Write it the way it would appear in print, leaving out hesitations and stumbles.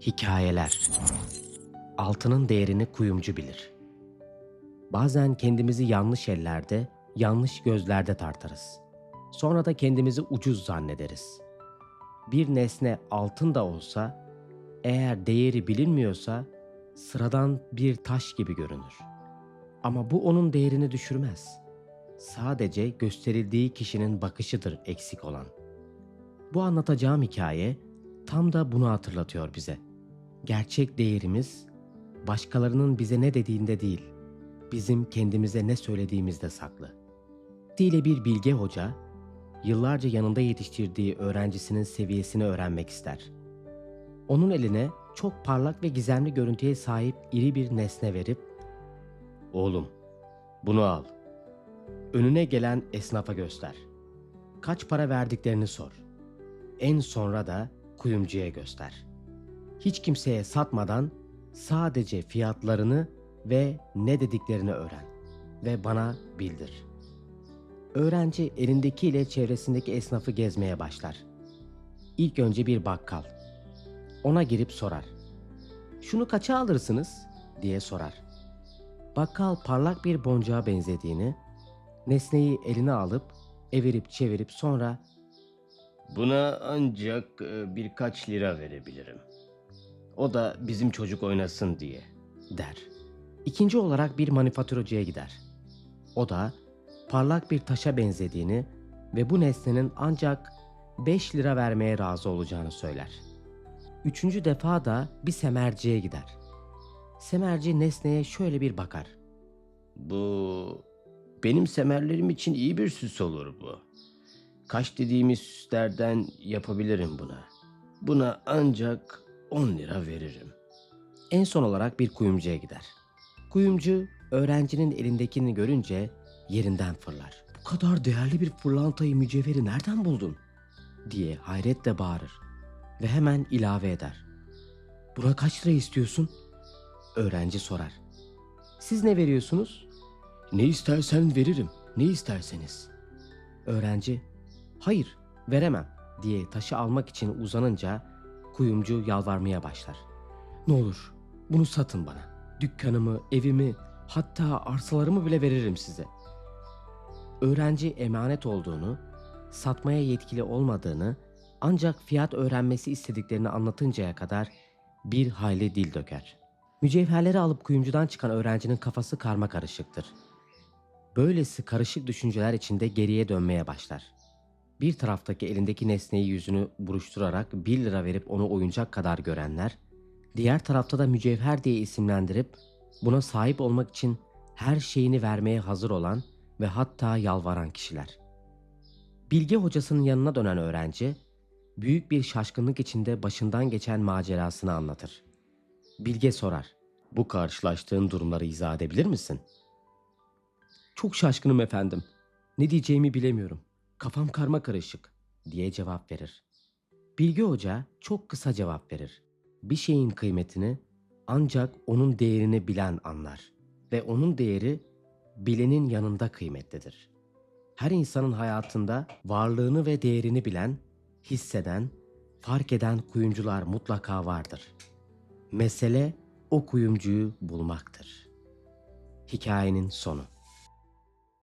Hikayeler. Altının değerini kuyumcu bilir. Bazen kendimizi yanlış ellerde, yanlış gözlerde tartarız. Sonra da kendimizi ucuz zannederiz. Bir nesne altın da olsa, eğer değeri bilinmiyorsa sıradan bir taş gibi görünür. Ama bu onun değerini düşürmez. Sadece gösterildiği kişinin bakışıdır eksik olan. Bu anlatacağım hikaye tam da bunu hatırlatıyor bize. Gerçek değerimiz başkalarının bize ne dediğinde değil, bizim kendimize ne söylediğimizde saklı. Vaktiyle bir bilge hoca, yıllarca yanında yetiştirdiği öğrencisinin seviyesini öğrenmek ister. Onun eline çok parlak ve gizemli görüntüye sahip iri bir nesne verip, "Oğlum, bunu al. Önüne gelen esnafa göster. Kaç para verdiklerini sor. En sonra da kuyumcuya göster. Hiç kimseye satmadan sadece fiyatlarını ve ne dediklerini öğren ve bana bildir." Öğrenci elindekiyle çevresindeki esnafı gezmeye başlar. İlk önce bir bakkal. Ona girip sorar. "Şunu kaça alırsınız?" diye sorar. Bakkal parlak bir boncuğa benzediğini, nesneyi eline alıp evirip çevirip sonra Buna ancak birkaç lira verebilirim. O da bizim çocuk oynasın diye. der. İkinci olarak bir manifaturacıya gider. O da parlak bir taşa benzediğini ve bu nesnenin ancak 5 lira vermeye razı olacağını söyler. Üçüncü defa da bir semerciye gider. Semerci nesneye şöyle bir bakar. Bu benim semerlerim için iyi bir süs olur bu. Kaş dediğimiz süslerden yapabilirim buna. Buna ancak 10 lira veririm. En son olarak bir kuyumcuya gider. Kuyumcu öğrencinin elindekini görünce yerinden fırlar. "Bu kadar değerli bir pırlantayı, mücevheri nereden buldun?" diye hayretle bağırır ve hemen ilave eder. "Buna kaç lira istiyorsun?" Öğrenci sorar. "Siz ne veriyorsunuz?" Ne istersen veririm. Ne isterseniz. Öğrenci, "Hayır, veremem." diye taşı almak için uzanınca kuyumcu yalvarmaya başlar. "Ne olur bunu satın bana. Dükkanımı, evimi, hatta arsalarımı bile veririm size." Öğrenci emanet olduğunu, satmaya yetkili olmadığını, ancak fiyat öğrenmesi istediklerini anlatıncaya kadar bir hayli dil döker. Mücevherleri alıp kuyumcudan çıkan öğrencinin kafası karmakarışıktır. Böylesi karışık düşünceler içinde geriye dönmeye başlar. Bir taraftaki elindeki nesneyi yüzünü buruşturarak 1 lira verip onu oyuncak kadar görenler, diğer tarafta da mücevher diye isimlendirip buna sahip olmak için her şeyini vermeye hazır olan ve hatta yalvaran kişiler. Bilge hocasının yanına dönen öğrenci, büyük bir şaşkınlık içinde başından geçen macerasını anlatır. Bilge sorar. Bu karşılaştığın durumları izah edebilir misin? "Çok şaşkınım efendim. Ne diyeceğimi bilemiyorum. Kafam karmakarışık," diye cevap verir. Bilge Hoca çok kısa cevap verir. Bir şeyin kıymetini ancak onun değerini bilen anlar ve onun değeri bilenin yanında kıymetlidir. Her insanın hayatında varlığını ve değerini bilen, hisseden, fark eden kuyumcular mutlaka vardır. Mesele o kuyumcuyu bulmaktır. Hikayenin sonu.